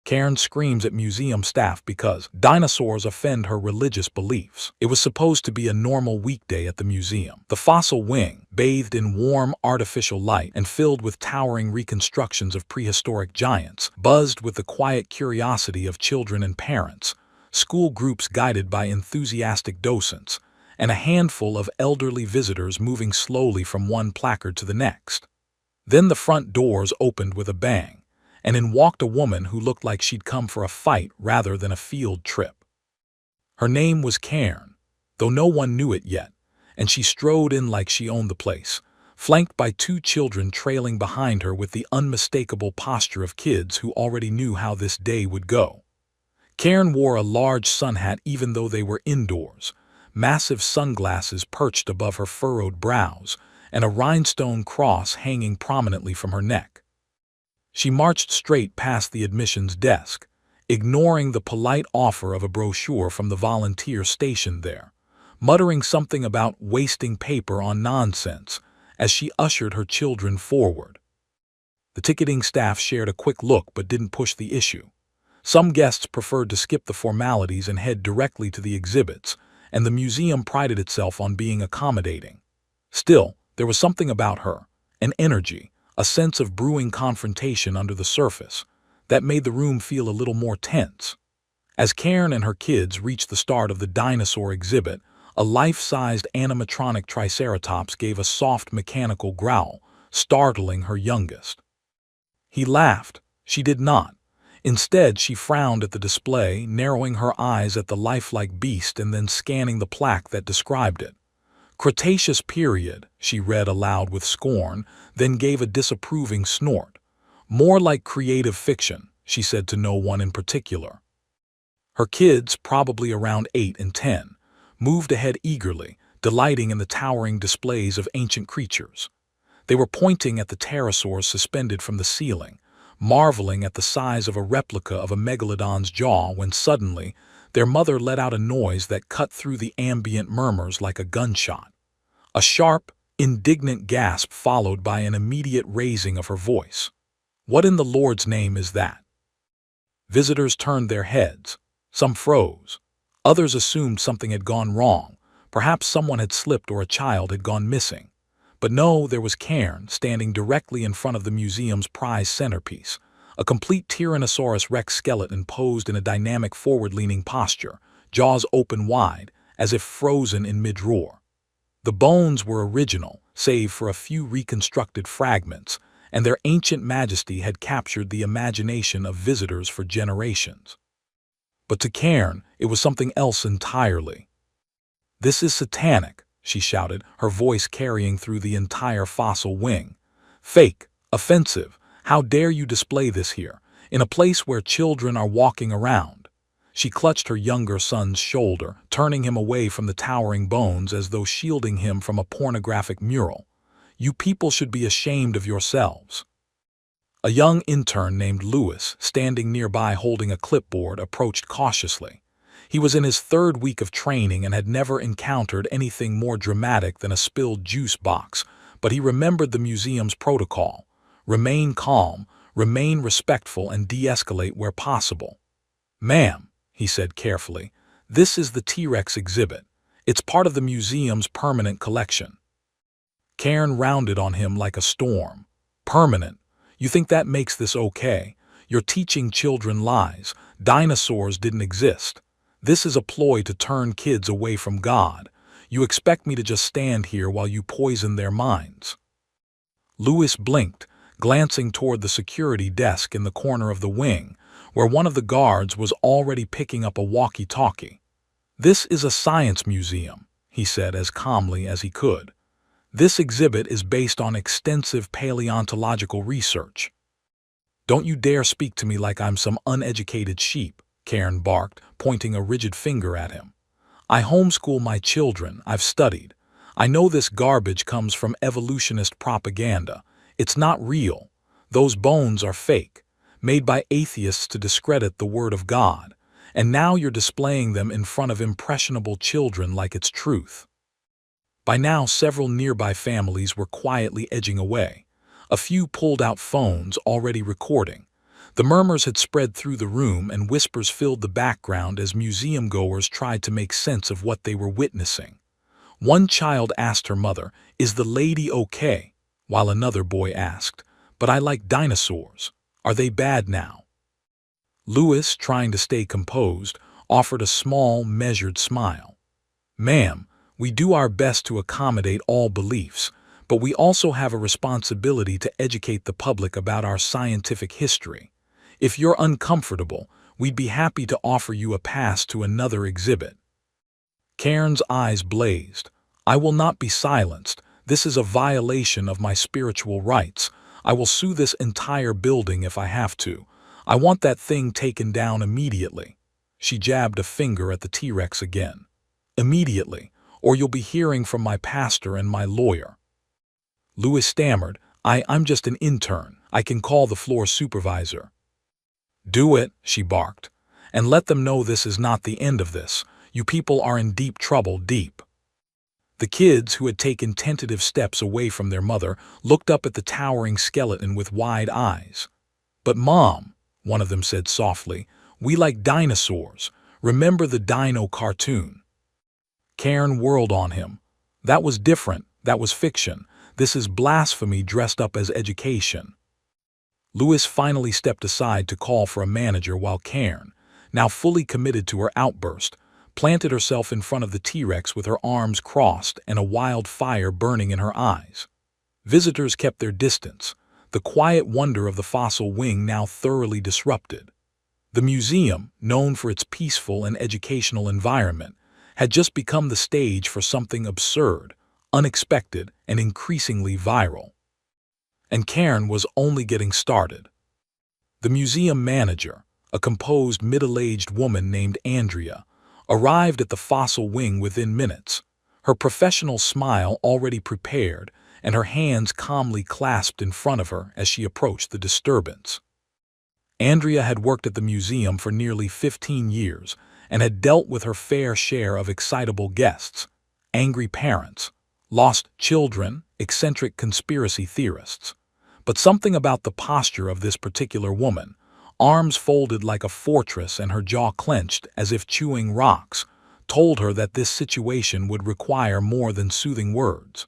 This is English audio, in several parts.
Karen screams at museum staff because dinosaurs offend her religious beliefs. It was supposed to be a normal weekday at the museum. The fossil wing, bathed in warm, artificial light and filled with towering reconstructions of prehistoric giants, buzzed with the quiet curiosity of children and parents, school groups guided by enthusiastic docents, and a handful of elderly visitors moving slowly from one placard to the next. Then the front doors opened with a bang, and in walked a woman who looked like she'd come for a fight rather than a field trip. Her name was Karen, though no one knew it yet, and she strode in like she owned the place, flanked by two children trailing behind her with the unmistakable posture of kids who already knew how this day would go. Karen wore a large sun hat even though they were indoors, massive sunglasses perched above her furrowed brows, and a rhinestone cross hanging prominently from her neck. She marched straight past the admissions desk, ignoring the polite offer of a brochure from the volunteer stationed there, muttering something about wasting paper on nonsense as she ushered her children forward. The ticketing staff shared a quick look but didn't push the issue. Some guests preferred to skip the formalities and head directly to the exhibits, and the museum prided itself on being accommodating. Still, there was something about her, an energy, a sense of brewing confrontation under the surface, that made the room feel a little more tense. As Karen and her kids reached the start of the dinosaur exhibit, a life-sized animatronic triceratops gave a soft mechanical growl, startling her youngest. He laughed. She did not. Instead, she frowned at the display, narrowing her eyes at the lifelike beast and then scanning the plaque that described it. Cretaceous period, she read aloud with scorn, then gave a disapproving snort. More like creative fiction, she said to no one in particular. Her kids, probably around 8 and 10, moved ahead eagerly, delighting in the towering displays of ancient creatures. They were pointing at the pterosaurs suspended from the ceiling, marveling at the size of a replica of a megalodon's jaw when suddenly their mother let out a noise that cut through the ambient murmurs like a gunshot. A sharp, indignant gasp followed by an immediate raising of her voice. "What in the Lord's name is that?" Visitors turned their heads. Some froze. Others assumed something had gone wrong. Perhaps someone had slipped or a child had gone missing. But no, there was Karen standing directly in front of the museum's prize centerpiece, a complete Tyrannosaurus Rex skeleton posed in a dynamic forward-leaning posture, jaws open wide, as if frozen in mid-roar. The bones were original, save for a few reconstructed fragments, and their ancient majesty had captured the imagination of visitors for generations. But to Karen, it was something else entirely. "This is satanic," she shouted, her voice carrying through the entire fossil wing. "Fake, offensive, how dare you display this here, in a place where children are walking around?" She clutched her younger son's shoulder, turning him away from the towering bones as though shielding him from a pornographic mural. "You people should be ashamed of yourselves." A young intern named Lewis, standing nearby holding a clipboard, approached cautiously. He was in his 3rd week of training and had never encountered anything more dramatic than a spilled juice box, but he remembered the museum's protocol: remain calm, remain respectful, and de-escalate where possible. "Ma'am," he said carefully, "this is the T-Rex exhibit. It's part of the museum's permanent collection." Karen rounded on him like a storm. "Permanent? You think that makes this okay? You're teaching children lies. Dinosaurs didn't exist. This is a ploy to turn kids away from God. You expect me to just stand here while you poison their minds?" Lewis blinked, glancing toward the security desk in the corner of the wing, where one of the guards was already picking up a walkie-talkie. "This is a science museum," he said as calmly as he could. "This exhibit is based on extensive paleontological research." "Don't you dare speak to me like I'm some uneducated sheep," Karen barked, pointing a rigid finger at him. "I homeschool my children. I've studied. I know this garbage comes from evolutionist propaganda. It's not real. Those bones are fake, made by atheists to discredit the Word of God, and now you're displaying them in front of impressionable children like it's truth." By now, several nearby families were quietly edging away. A few pulled out phones, already recording. The murmurs had spread through the room and whispers filled the background as museum-goers tried to make sense of what they were witnessing. One child asked her mother, "Is the lady okay?" while another boy asked, "But I like dinosaurs. Are they bad now?" Lewis, trying to stay composed, offered a small, measured smile. "Ma'am, we do our best to accommodate all beliefs, but we also have a responsibility to educate the public about our scientific history. If you're uncomfortable, we'd be happy to offer you a pass to another exhibit." Karen's eyes blazed. "I will not be silenced. This is a violation of my spiritual rights. I will sue this entire building if I have to. I want that thing taken down immediately." She jabbed a finger at the T-Rex again. "Immediately, or you'll be hearing from my pastor and my lawyer." Lewis stammered, I'm just an intern. I can call the floor supervisor." "Do it," she barked, "and let them know this is not the end of this. You people are in deep trouble, deep." The kids, who had taken tentative steps away from their mother, looked up at the towering skeleton with wide eyes. "But Mom," one of them said softly, "we like dinosaurs. Remember the Dino cartoon?" Karen whirled on him. "That was different. That was fiction. This is blasphemy dressed up as education." Lewis finally stepped aside to call for a manager while Karen, now fully committed to her outburst, planted herself in front of the T-Rex with her arms crossed and a wild fire burning in her eyes. Visitors kept their distance, the quiet wonder of the fossil wing now thoroughly disrupted. The museum, known for its peaceful and educational environment, had just become the stage for something absurd, unexpected, and increasingly viral. And Karen was only getting started. The museum manager, a composed middle-aged woman named Andrea, arrived at the fossil wing within minutes, her professional smile already prepared and her hands calmly clasped in front of her as she approached the disturbance. Andrea had worked at the museum for nearly 15 years and had dealt with her fair share of excitable guests, angry parents, lost children, eccentric conspiracy theorists. But something about the posture of this particular woman, arms folded like a fortress and her jaw clenched as if chewing rocks, told her that this situation would require more than soothing words.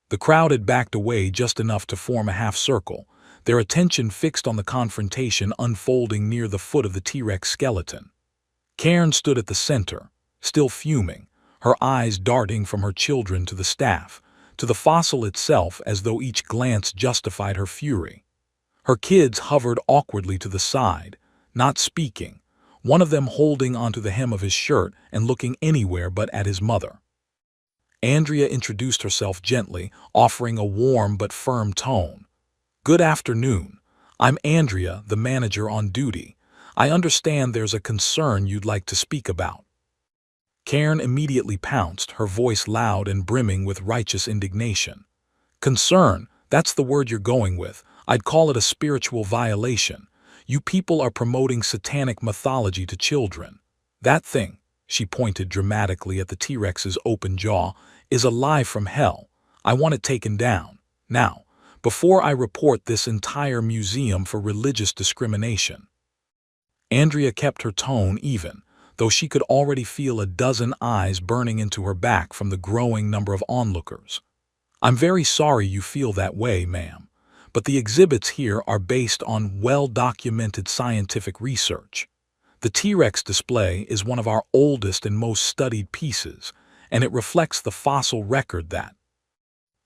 The crowd had backed away just enough to form a half-circle, their attention fixed on the confrontation unfolding near the foot of the T-Rex skeleton. Karen stood at the center, still fuming, her eyes darting from her children to the staff, to the fossil itself as though each glance justified her fury. Her kids hovered awkwardly to the side, not speaking, one of them holding onto the hem of his shirt and looking anywhere but at his mother. Andrea introduced herself gently, offering a warm but firm tone. "Good afternoon. I'm Andrea, the manager on duty. I understand there's a concern you'd like to speak about." Karen immediately pounced, her voice loud and brimming with righteous indignation. "Concern, that's the word you're going with. I'd call it a spiritual violation. You people are promoting satanic mythology to children. That thing," she pointed dramatically at the T-Rex's open jaw, "is a lie from hell. I want it taken down. Now, before I report this entire museum for religious discrimination." Andrea kept her tone even, though she could already feel a dozen eyes burning into her back from the growing number of onlookers. "I'm very sorry you feel that way, ma'am, but the exhibits here are based on well-documented scientific research. The T-Rex display is one of our oldest and most studied pieces, and it reflects the fossil record that—"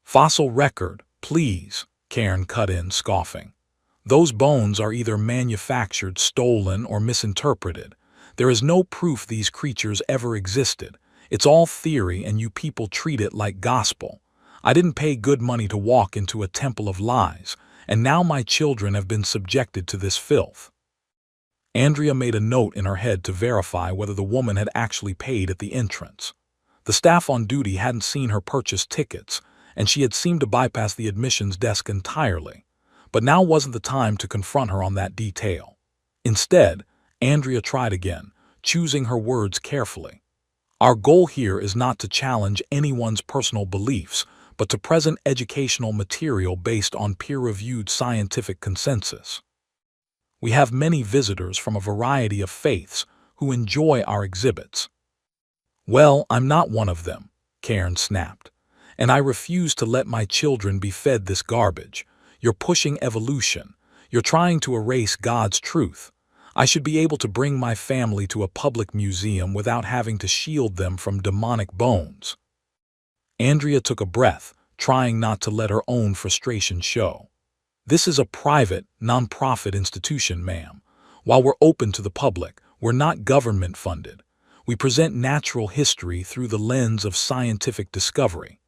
"Fossil record, please," Karen cut in, scoffing. "Those bones are either manufactured, stolen, or misinterpreted. There is no proof these creatures ever existed. It's all theory and you people treat it like gospel. I didn't pay good money to walk into a temple of lies, and now my children have been subjected to this filth." Andrea made a note in her head to verify whether the woman had actually paid at the entrance. The staff on duty hadn't seen her purchase tickets, and she had seemed to bypass the admissions desk entirely. But now wasn't the time to confront her on that detail. Instead, Andrea tried again, choosing her words carefully. "Our goal here is not to challenge anyone's personal beliefs, but to present educational material based on peer-reviewed scientific consensus." We have many visitors from a variety of faiths who enjoy our exhibits." "Well, I'm not one of them," Karen snapped. "And I refuse to let my children be fed this garbage. You're pushing evolution. You're trying to erase God's truth. I should be able to bring my family to a public museum without having to shield them from demonic bones." Andrea took a breath, trying not to let her own frustration show. "This is a private, non-profit institution, ma'am. While we're open to the public, we're not government-funded. We present natural history through the lens of scientific discovery.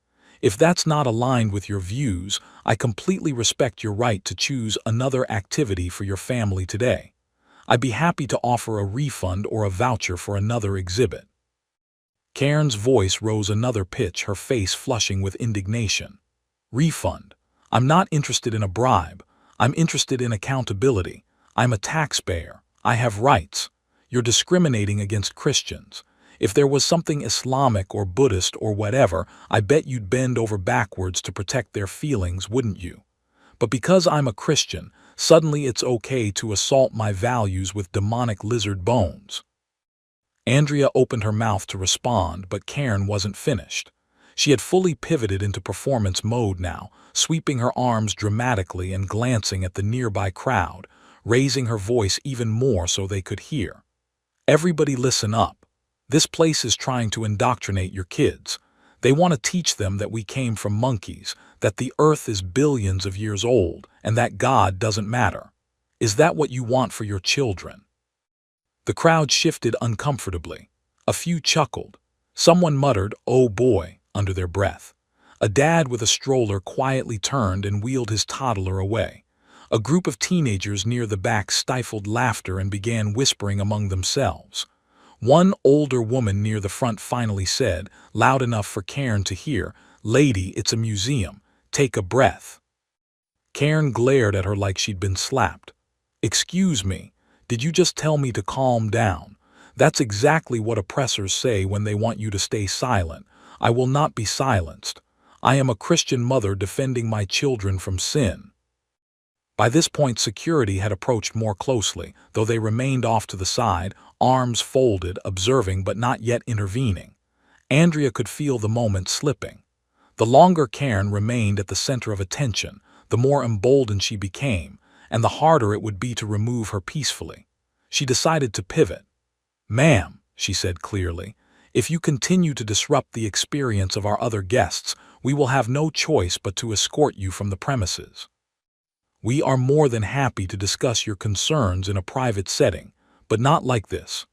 If that's not aligned with your views, I completely respect your right to choose another activity for your family today. I'd be happy to offer a refund or a voucher for another exhibit." Karen's voice rose another pitch, her face flushing with indignation. "Refund? I'm not interested in a bribe. I'm interested in accountability. I'm a taxpayer. I have rights. You're discriminating against Christians. If there was something Islamic or Buddhist or whatever, I bet you'd bend over backwards to protect their feelings, wouldn't you? But because I'm a Christian, suddenly it's okay to assault my values with demonic lizard bones." Andrea opened her mouth to respond, but Karen wasn't finished. She had fully pivoted into performance mode now, sweeping her arms dramatically and glancing at the nearby crowd, raising her voice even more so they could hear. "Everybody listen up. This place is trying to indoctrinate your kids. They want to teach them that we came from monkeys, that the earth is billions of years old, and that God doesn't matter. Is that what you want for your children?" The crowd shifted uncomfortably. A few chuckled. Someone muttered, "Oh boy," under their breath. A dad with a stroller quietly turned and wheeled his toddler away. A group of teenagers near the back stifled laughter and began whispering among themselves. One older woman near the front finally said, loud enough for Karen to hear, "Lady, it's a museum. Take a breath." Karen glared at her like she'd been slapped. "Excuse me, did you just tell me to calm down? That's exactly what oppressors say when they want you to stay silent. I will not be silenced. I am a Christian mother defending my children from sin." By this point, security had approached more closely, though they remained off to the side, arms folded, observing but not yet intervening. Andrea could feel the moment slipping. The longer Karen remained at the center of attention, the more emboldened she became, and the harder it would be to remove her peacefully. She decided to pivot. "Ma'am," she said clearly, "if you continue to disrupt the experience of our other guests, we will have no choice but to escort you from the premises. We are more than happy to discuss your concerns in a private setting, but not like this."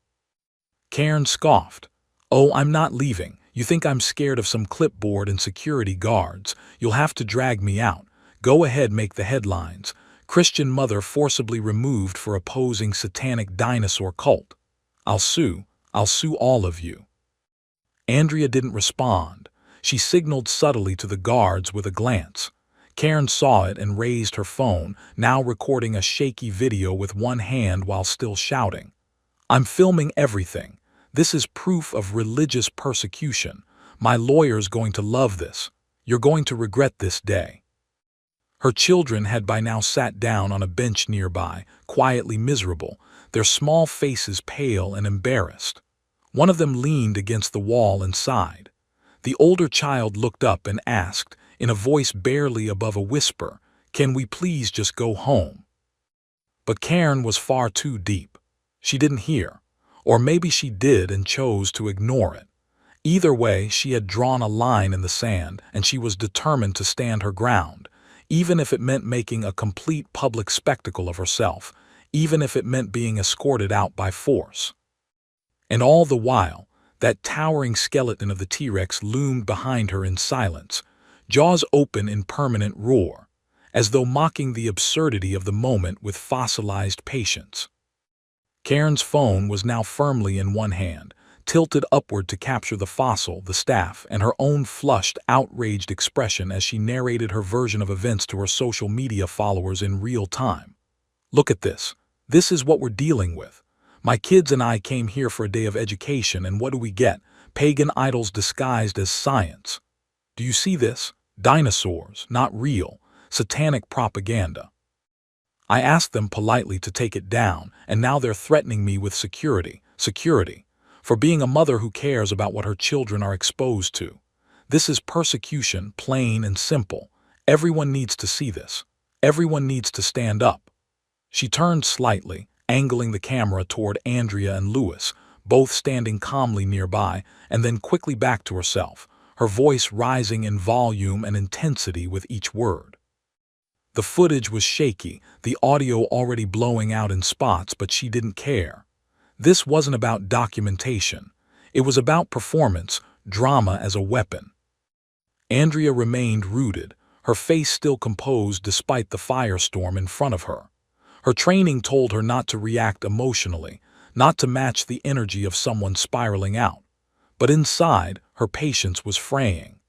Karen scoffed. "Oh, I'm not leaving. You think I'm scared of some clipboard and security guards? You'll have to drag me out. Go ahead, make the headlines. Christian mother forcibly removed for opposing satanic dinosaur cult. I'll sue all of you." Andrea didn't respond. She signaled subtly to the guards with a glance. Karen saw it and raised her phone, now recording a shaky video with one hand while still shouting, "I'm filming everything. This is proof of religious persecution. My lawyer's going to love this. You're going to regret this day." Her children had by now sat down on a bench nearby, quietly miserable, their small faces pale and embarrassed. One of them leaned against the wall and sighed. The older child looked up and asked, in a voice barely above a whisper, "Can we please just go home?" But Karen was far too deep. She didn't hear. Or maybe she did and chose to ignore it. Either way, she had drawn a line in the sand, and she was determined to stand her ground, even if it meant making a complete public spectacle of herself, even if it meant being escorted out by force. And all the while, that towering skeleton of the T-Rex loomed behind her in silence, jaws open in permanent roar, as though mocking the absurdity of the moment with fossilized patience. Karen's phone was now firmly in one hand, tilted upward to capture the fossil, the staff, and her own flushed, outraged expression as she narrated her version of events to her social media followers in real time. "Look at this. This is what we're dealing with. My kids and I came here for a day of education, and what do we get? Pagan idols disguised as science. Do you see this? Dinosaurs, not real. Satanic propaganda." I asked them politely to take it down, and now they're threatening me with security, for being a mother who cares about what her children are exposed to. This is persecution, plain and simple. Everyone needs to see this. Everyone needs to stand up. She turned slightly, angling the camera toward Andrea and Louis, both standing calmly nearby, and then quickly back to herself, her voice rising in volume and intensity with each word. The footage was shaky, the audio already blowing out in spots, but she didn't care. This wasn't about documentation. It was about performance, drama as a weapon. Andrea remained rooted, her face still composed despite the firestorm in front of her. Her training told her not to react emotionally, not to match the energy of someone spiraling out. But inside, her patience was fraying.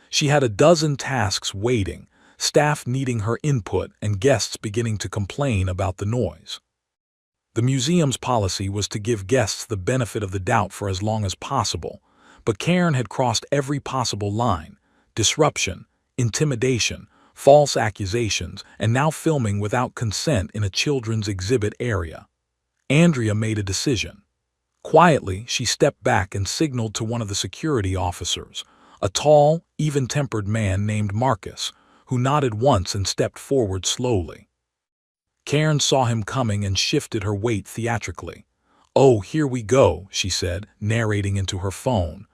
She had a dozen tasks waiting, staff needing her input, and guests beginning to complain about the noise. The museum's policy was to give guests the benefit of the doubt for as long as possible, but Karen had crossed every possible line: disruption, intimidation, false accusations, and now filming without consent in a children's exhibit area. Andrea made a decision. Quietly, she stepped back and signaled to one of the security officers, a tall, even-tempered man named Marcus, who nodded once and stepped forward slowly. Karen saw him coming and shifted her weight theatrically. "Oh, here we go," she said, narrating into her phone.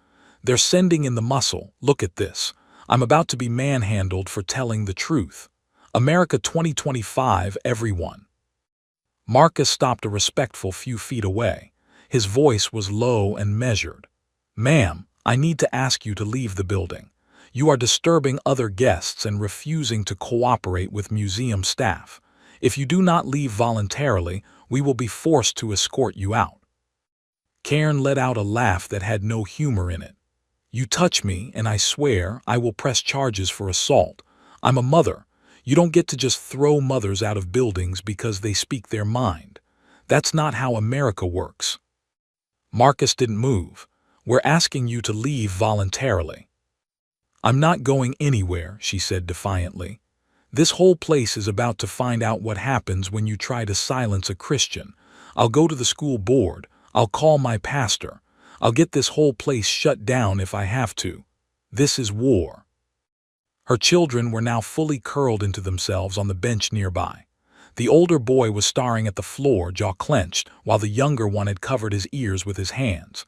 "They're sending in the muscle. Look at this. I'm about to be manhandled for telling the truth. America 2025, everyone." Marcus stopped a respectful few feet away. His voice was low and measured. "Ma'am, I need to ask you to leave the building. You are disturbing other guests and refusing to cooperate with museum staff. If you do not leave voluntarily, we will be forced to escort you out." Karen let out a laugh that had no humor in it. "You touch me, and I swear I will press charges for assault. I'm a mother. You don't get to just throw mothers out of buildings because they speak their mind. That's not how America works." Marcus didn't move. "We're asking you to leave voluntarily." "I'm not going anywhere," she said defiantly. "This whole place is about to find out what happens when you try to silence a Christian. I'll go to the school board. I'll call my pastor. I'll get this whole place shut down if I have to. This is war." Her children were now fully curled into themselves on the bench nearby. The older boy was staring at the floor, jaw clenched, while the younger one had covered his ears with his hands.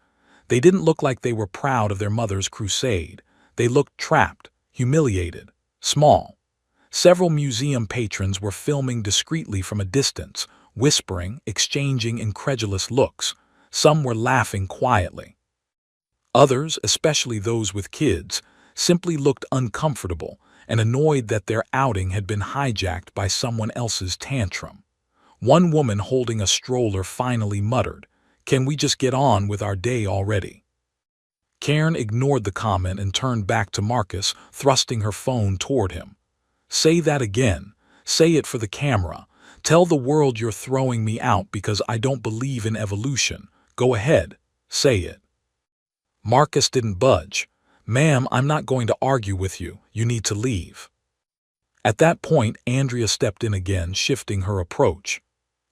They didn't look like they were proud of their mother's crusade. They looked trapped, humiliated, small. Several museum patrons were filming discreetly from a distance, whispering, exchanging incredulous looks. Some were laughing quietly. Others, especially those with kids, simply looked uncomfortable and annoyed that their outing had been hijacked by someone else's tantrum. One woman holding a stroller finally muttered, "Can we just get on with our day already?" Karen ignored the comment and turned back to Marcus, thrusting her phone toward him. "Say that again. Say it for the camera. Tell the world you're throwing me out because I don't believe in evolution. Go ahead. Say it." Marcus didn't budge. "Ma'am, I'm not going to argue with you. You need to leave." At that point, Andrea stepped in again, shifting her approach.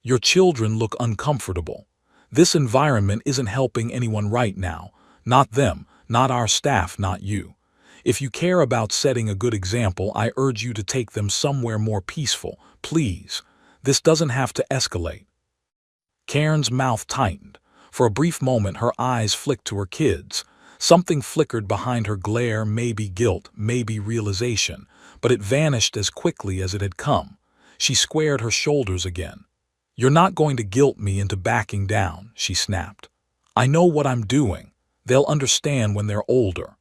"Your children look uncomfortable. This environment isn't helping anyone right now. Not them, not our staff, not you. If you care about setting a good example, I urge you to take them somewhere more peaceful, please. This doesn't have to escalate." Karen's mouth tightened. For a brief moment, her eyes flicked to her kids. Something flickered behind her glare, maybe guilt, maybe realization, but it vanished as quickly as it had come. She squared her shoulders again. "You're not going to guilt me into backing down," she snapped. "I know what I'm doing. They'll understand when they're older."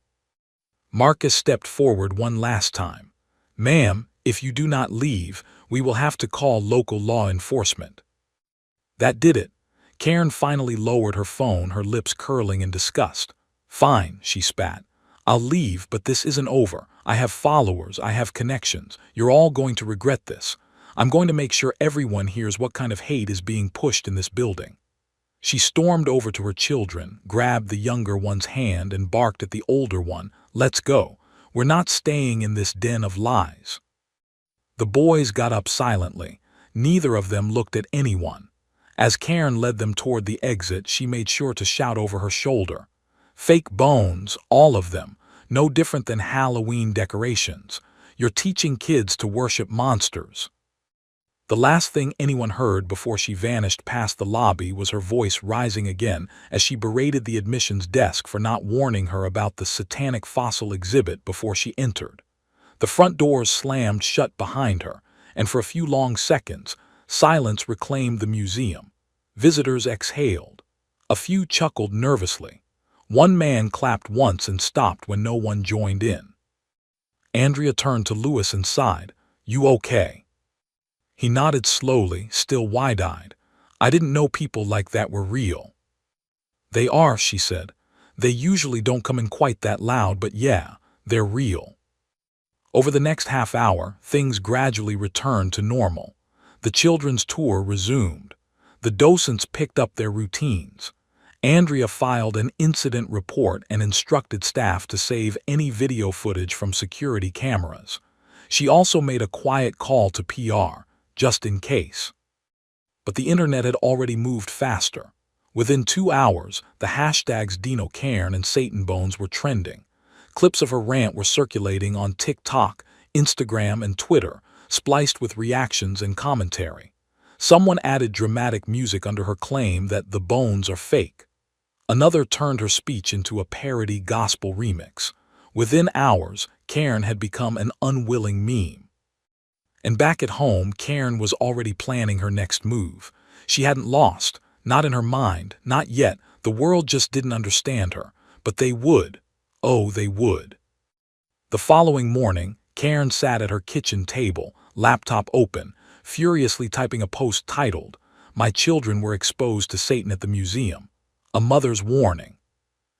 Marcus stepped forward one last time. "Ma'am, if you do not leave, we will have to call local law enforcement." That did it. Karen finally lowered her phone, her lips curling in disgust. "Fine," she spat. "I'll leave, but this isn't over. I have followers, I have connections. You're all going to regret this. I'm going to make sure everyone hears what kind of hate is being pushed in this building." She stormed over to her children, grabbed the younger one's hand, and barked at the older one, "Let's go. We're not staying in this den of lies." The boys got up silently. Neither of them looked at anyone. As Karen led them toward the exit, she made sure to shout over her shoulder, "Fake bones, all of them, no different than Halloween decorations. You're teaching kids to worship monsters." The last thing anyone heard before she vanished past the lobby was her voice rising again as she berated the admissions desk for not warning her about the satanic fossil exhibit before she entered. The front doors slammed shut behind her, and for a few long seconds, silence reclaimed the museum. Visitors exhaled. A few chuckled nervously. One man clapped once and stopped when no one joined in. Andrea turned to Louis and sighed, "You okay?" He nodded slowly, still wide-eyed. "I didn't know people like that were real." "They are," she said. "They usually don't come in quite that loud, but yeah, they're real." Over the next half hour, things gradually returned to normal. The children's tour resumed. The docents picked up their routines. Andrea filed an incident report and instructed staff to save any video footage from security cameras. She also made a quiet call to PR, just in case. But the internet had already moved faster. Within 2 hours, the hashtags Dino Cairn and Satan Bones were trending. Clips of her rant were circulating on TikTok, Instagram, and Twitter, spliced with reactions and commentary. Someone added dramatic music under her claim that the bones are fake. Another turned her speech into a parody gospel remix. Within hours, Cairn had become an unwilling meme. And back at home, Karen was already planning her next move. She hadn't lost, not in her mind, not yet. The world just didn't understand her. But they would. Oh, they would. The following morning, Karen sat at her kitchen table, laptop open, furiously typing a post titled, "My children were exposed to Satan at the museum. A mother's warning."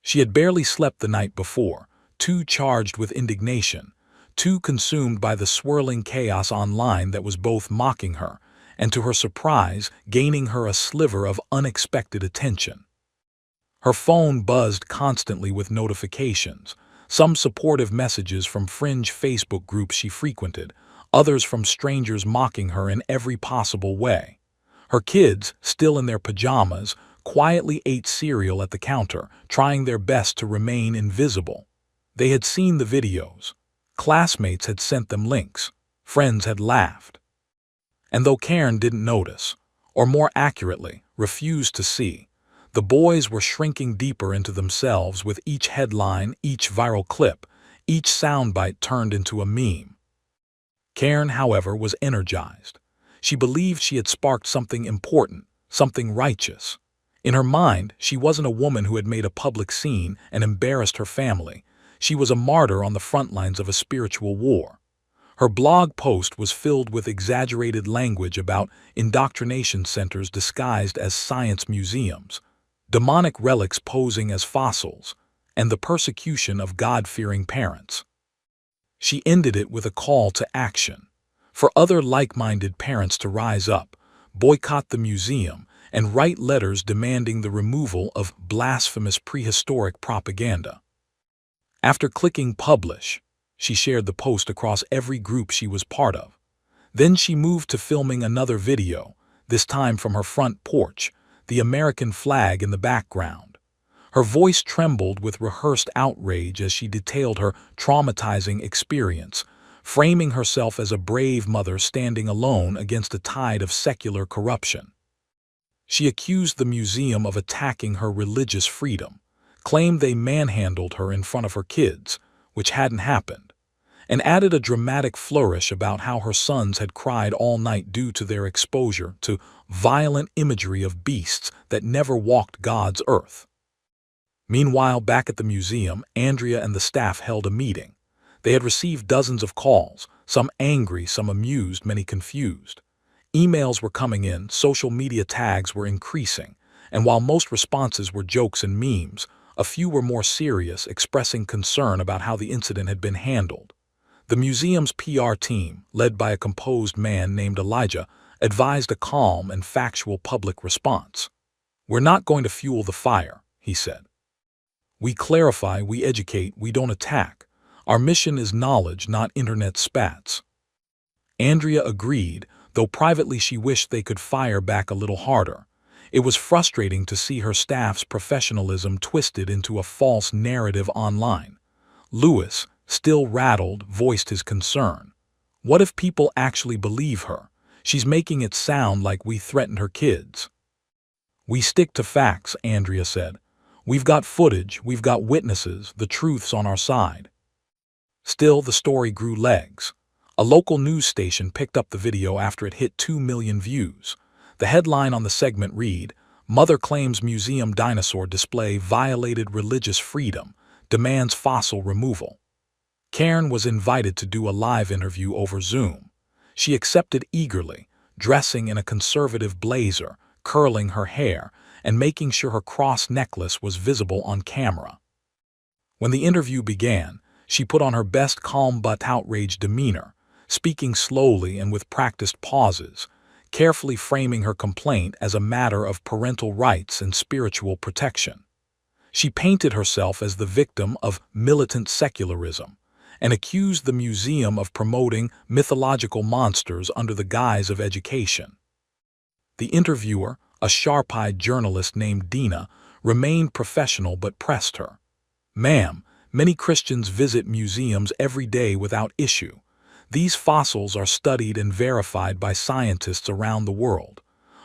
She had barely slept the night before, too charged with indignation, too consumed by the swirling chaos online that was both mocking her and, to her surprise, gaining her a sliver of unexpected attention. Her phone buzzed constantly with notifications, some supportive messages from fringe Facebook groups she frequented, others from strangers mocking her in every possible way. Her kids, still in their pajamas, quietly ate cereal at the counter, trying their best to remain invisible. They had seen the videos. Classmates had sent them links. Friends had laughed. And though Karen didn't notice, or more accurately, refused to see, the boys were shrinking deeper into themselves with each headline, each viral clip, each soundbite turned into a meme. Karen, however, was energized. She believed she had sparked something important, something righteous. In her mind, she wasn't a woman who had made a public scene and embarrassed her family. She was a martyr on the front lines of a spiritual war. Her blog post was filled with exaggerated language about indoctrination centers disguised as science museums, demonic relics posing as fossils, and the persecution of God-fearing parents. She ended it with a call to action, for other like-minded parents to rise up, boycott the museum, and write letters demanding the removal of blasphemous prehistoric propaganda. After clicking publish, she shared the post across every group she was part of. Then she moved to filming another video, this time from her front porch, the American flag in the background. Her voice trembled with rehearsed outrage as she detailed her traumatizing experience, framing herself as a brave mother standing alone against a tide of secular corruption. She accused the museum of attacking her religious freedom, claimed they manhandled her in front of her kids, which hadn't happened, and added a dramatic flourish about how her sons had cried all night due to their exposure to violent imagery of beasts that never walked God's earth. Meanwhile, back at the museum, Andrea and the staff held a meeting. They had received dozens of calls, some angry, some amused, many confused. Emails were coming in, social media tags were increasing, and while most responses were jokes and memes, a few were more serious, expressing concern about how the incident had been handled. The museum's PR team, led by a composed man named Elijah, advised a calm and factual public response. "We're not going to fuel the fire," he said. "We clarify, we educate, we don't attack. Our mission is knowledge, not internet spats." Andrea agreed, though privately she wished they could fire back a little harder. It was frustrating to see her staff's professionalism twisted into a false narrative online. Lewis, still rattled, voiced his concern. What if people actually believe her? She's making it sound like we threatened her kids. We stick to facts, Andrea said. We've got footage, we've got witnesses, the truth's on our side. Still, the story grew legs. A local news station picked up the video after it hit 2 million views. The headline on the segment read, "Mother claims museum dinosaur display violated religious freedom, demands fossil removal." Karen was invited to do a live interview over Zoom. She accepted eagerly, dressing in a conservative blazer, curling her hair, and making sure her cross necklace was visible on camera. When the interview began, she put on her best calm but outraged demeanor, speaking slowly and with practiced pauses, carefully framing her complaint as a matter of parental rights and spiritual protection. She painted herself as the victim of militant secularism and accused the museum of promoting mythological monsters under the guise of education. The interviewer, a sharp-eyed journalist named Dina, remained professional but pressed her. "Ma'am, many Christians visit museums every day without issue. These fossils are studied and verified by scientists around the world.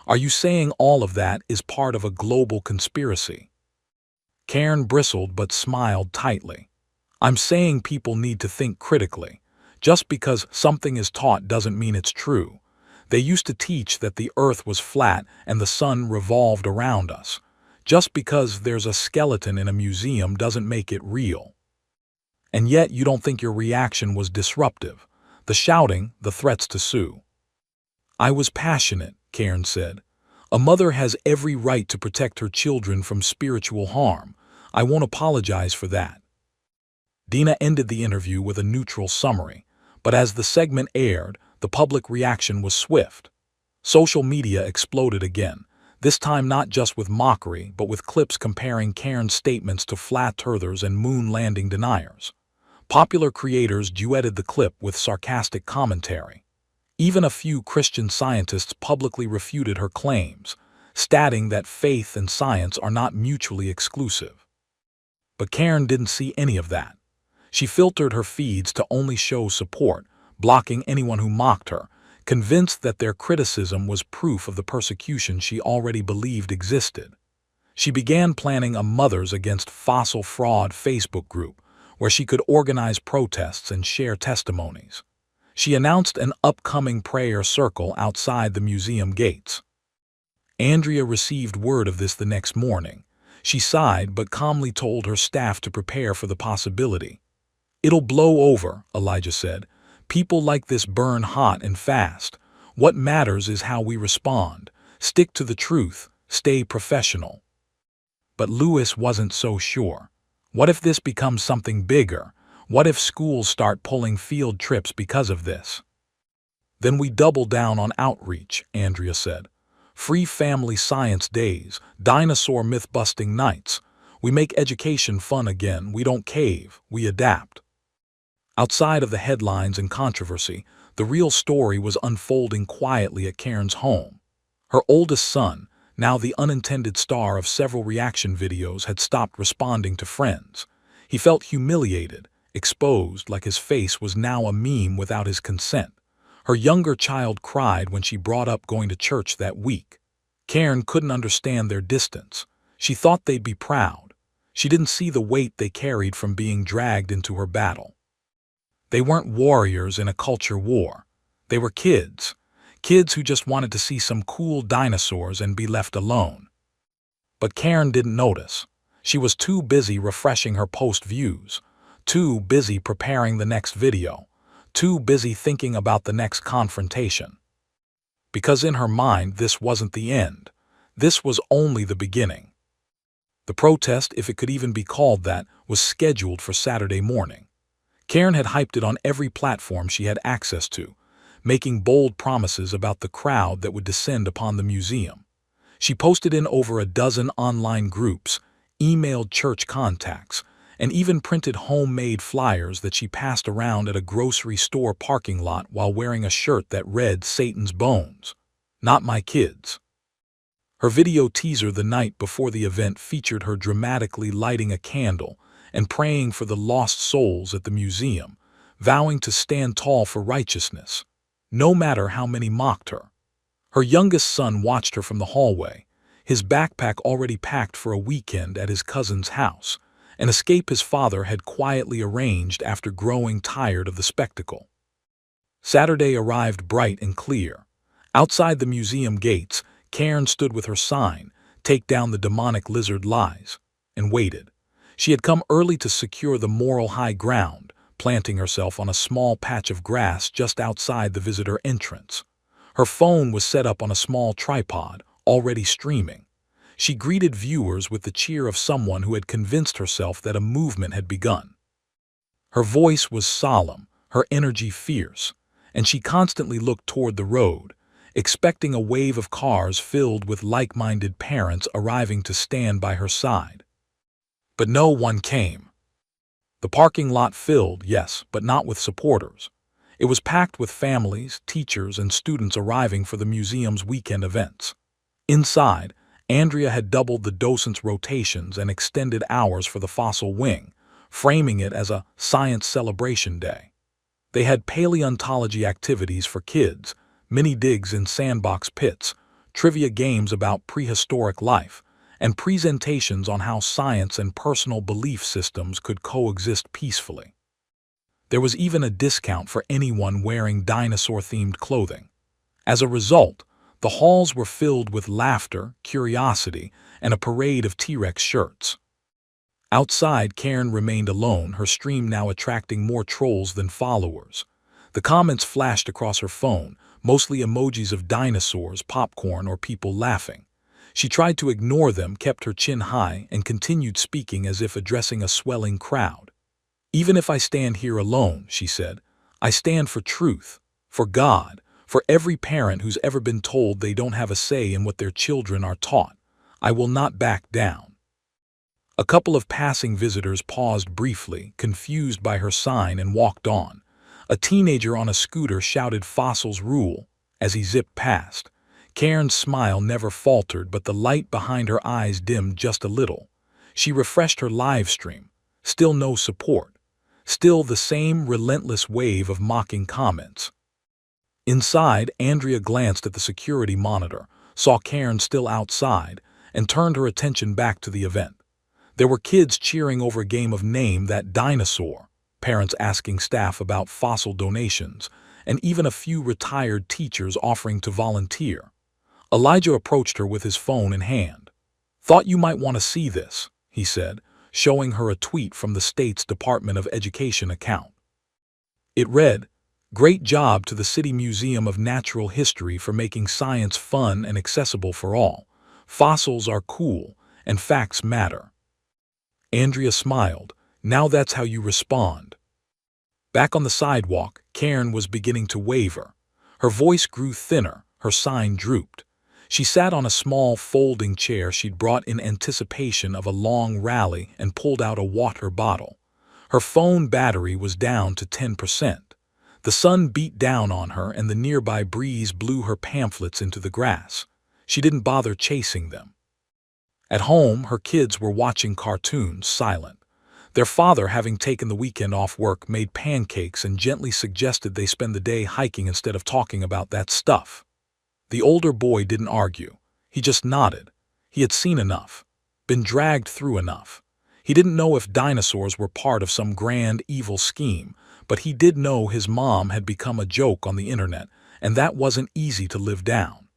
Are you saying all of that is part of a global conspiracy?" Karen bristled but smiled tightly. "I'm saying people need to think critically. Just because something is taught doesn't mean it's true. They used to teach that the earth was flat and the sun revolved around us. Just because there's a skeleton in a museum doesn't make it real." And yet you don't think your reaction was disruptive. The shouting, the threats to sue. "I was passionate," Karen said. "A mother has every right to protect her children from spiritual harm. I won't apologize for that." Dina ended the interview with a neutral summary, but as the segment aired, the public reaction was swift. Social media exploded again, this time not just with mockery, but with clips comparing Karen's statements to flat earthers and moon landing deniers. Popular creators duetted the clip with sarcastic commentary. Even a few Christian scientists publicly refuted her claims, stating that faith and science are not mutually exclusive. But Karen didn't see any of that. She filtered her feeds to only show support, blocking anyone who mocked her, convinced that their criticism was proof of the persecution she already believed existed. She began planning a Mothers Against Fossil Fraud Facebook group, where she could organize protests and share testimonies. She announced an upcoming prayer circle outside the museum gates. Andrea received word of this the next morning. She sighed but calmly told her staff to prepare for the possibility. "It'll blow over," Elijah said. "People like this burn hot and fast. What matters is how we respond. Stick to the truth, stay professional." But Lewis wasn't so sure. What if this becomes something bigger? What if schools start pulling field trips because of this? "Then we double down on outreach," Andrea said. "Free family science days, dinosaur myth-busting nights. We make education fun again. We don't cave, we adapt." Outside of the headlines and controversy, the real story was unfolding quietly at Karen's home. Her oldest son, now the unintended star of several reaction videos, had stopped responding to friends. He felt humiliated, exposed, like his face was now a meme without his consent. Her younger child cried when she brought up going to church that week. Karen couldn't understand their distance. She thought they'd be proud. She didn't see the weight they carried from being dragged into her battle. They weren't warriors in a culture war. They were kids. Kids who just wanted to see some cool dinosaurs and be left alone. But Karen didn't notice. She was too busy refreshing her post views, too busy preparing the next video, too busy thinking about the next confrontation. Because in her mind, this wasn't the end. This was only the beginning. The protest, if it could even be called that, was scheduled for Saturday morning. Karen had hyped it on every platform she had access to, making bold promises about the crowd that would descend upon the museum. She posted in over a dozen online groups, emailed church contacts, and even printed homemade flyers that she passed around at a grocery store parking lot while wearing a shirt that read "Satan's Bones, Not My Kids." Her video teaser the night before the event featured her dramatically lighting a candle and praying for the lost souls at the museum, vowing to stand tall for righteousness, no matter how many mocked her. Her youngest son watched her from the hallway, his backpack already packed for a weekend at his cousin's house, an escape his father had quietly arranged after growing tired of the spectacle. Saturday arrived bright and clear. Outside the museum gates, Karen stood with her sign, "Take down the demonic lizard lies," and waited. She had come early to secure the moral high ground, planting herself on a small patch of grass just outside the visitor entrance. Her phone was set up on a small tripod, already streaming. She greeted viewers with the cheer of someone who had convinced herself that a movement had begun. Her voice was solemn, her energy fierce, and she constantly looked toward the road, expecting a wave of cars filled with like-minded parents arriving to stand by her side. But no one came. The parking lot filled, yes, but not with supporters. It was packed with families, teachers, and students arriving for the museum's weekend events. Inside, Andrea had doubled the docents' rotations and extended hours for the fossil wing, framing it as a science celebration day. They had paleontology activities for kids, mini digs in sandbox pits, trivia games about prehistoric life, and presentations on how science and personal belief systems could coexist peacefully. There was even a discount for anyone wearing dinosaur-themed clothing. As a result, the halls were filled with laughter, curiosity, and a parade of T-Rex shirts. Outside, Karen remained alone, her stream now attracting more trolls than followers. The comments flashed across her phone, mostly emojis of dinosaurs, popcorn, or people laughing. She tried to ignore them, kept her chin high, and continued speaking as if addressing a swelling crowd. "Even if I stand here alone," she said, "I stand for truth, for God, for every parent who's ever been told they don't have a say in what their children are taught. I will not back down." A couple of passing visitors paused briefly, confused by her sign, and walked on. A teenager on a scooter shouted "Fossils rule" as he zipped past. Karen's smile never faltered, but the light behind her eyes dimmed just a little. She refreshed her live stream. Still no support. Still the same relentless wave of mocking comments. Inside, Andrea glanced at the security monitor, saw Karen still outside, and turned her attention back to the event. There were kids cheering over a game of Name That Dinosaur, parents asking staff about fossil donations, and even a few retired teachers offering to volunteer. Elijah approached her with his phone in hand. "Thought you might want to see this," he said, showing her a tweet from the state's Department of Education account. It read, "Great job to the City Museum of Natural History for making science fun and accessible for all. Fossils are cool, and facts matter." Andrea smiled. "Now that's how you respond." Back on the sidewalk, Karen was beginning to waver. Her voice grew thinner, her sign drooped. She sat on a small folding chair she'd brought in anticipation of a long rally and pulled out a water bottle. Her phone battery was down to 10%. The sun beat down on her and the nearby breeze blew her pamphlets into the grass. She didn't bother chasing them. At home, her kids were watching cartoons, silent. Their father, having taken the weekend off work, made pancakes and gently suggested they spend the day hiking instead of talking about that stuff. The older boy didn't argue. He just nodded. He had seen enough, been dragged through enough. He didn't know if dinosaurs were part of some grand evil scheme, but he did know his mom had become a joke on the internet, and that wasn't easy to live down.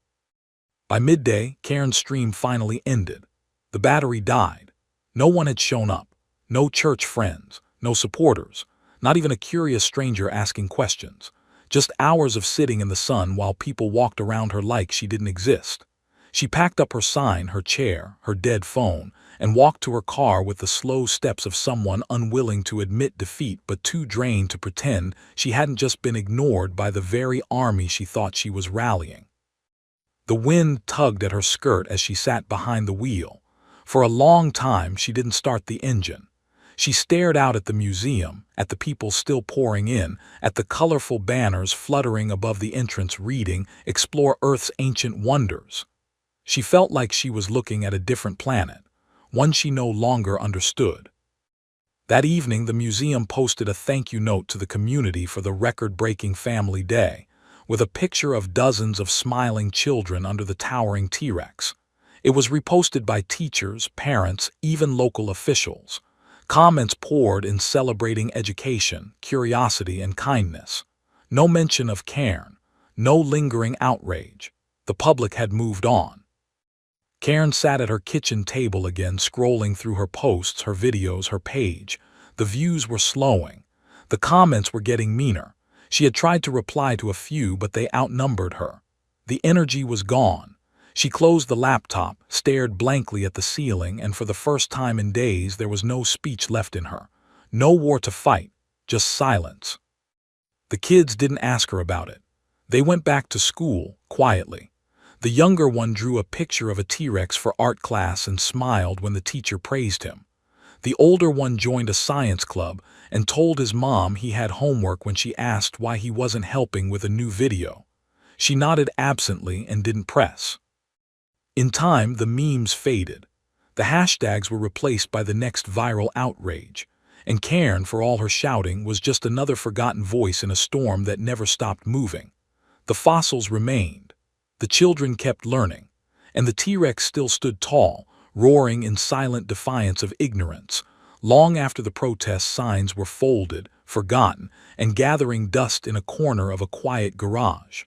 By midday, Karen's stream finally ended. The battery died. No one had shown up. No church friends, no supporters, not even a curious stranger asking questions. Just hours of sitting in the sun while people walked around her like she didn't exist. She packed up her sign, her chair, her dead phone, and walked to her car with the slow steps of someone unwilling to admit defeat but too drained to pretend she hadn't just been ignored by the very army she thought she was rallying. The wind tugged at her skirt as she sat behind the wheel. For a long time she didn't start the engine. She stared out at the museum, at the people still pouring in, at the colorful banners fluttering above the entrance reading, "Explore Earth's Ancient Wonders." She felt like she was looking at a different planet, one she no longer understood. That evening, the museum posted a thank you note to the community for the record-breaking Family Day, with a picture of dozens of smiling children under the towering T-Rex. It was reposted by teachers, parents, even local officials. Comments poured in celebrating education, curiosity, and kindness. No mention of Cairn, no lingering outrage. The public had moved on. Cairn sat at her kitchen table again, scrolling through her posts, her videos, her page. The views were slowing. The comments were getting meaner. She had tried to reply to a few, but they outnumbered her. The energy was gone. She closed the laptop, stared blankly at the ceiling, and for the first time in days there was no speech left in her. No war to fight, just silence. The kids didn't ask her about it. They went back to school, quietly. The younger one drew a picture of a T-Rex for art class and smiled when the teacher praised him. The older one joined a science club and told his mom he had homework when she asked why he wasn't helping with a new video. She nodded absently and didn't press. In time, the memes faded. The hashtags were replaced by the next viral outrage, and Cairn, for all her shouting, was just another forgotten voice in a storm that never stopped moving. The fossils remained. The children kept learning, and the T-Rex still stood tall, roaring in silent defiance of ignorance, long after the protest signs were folded, forgotten, and gathering dust in a corner of a quiet garage.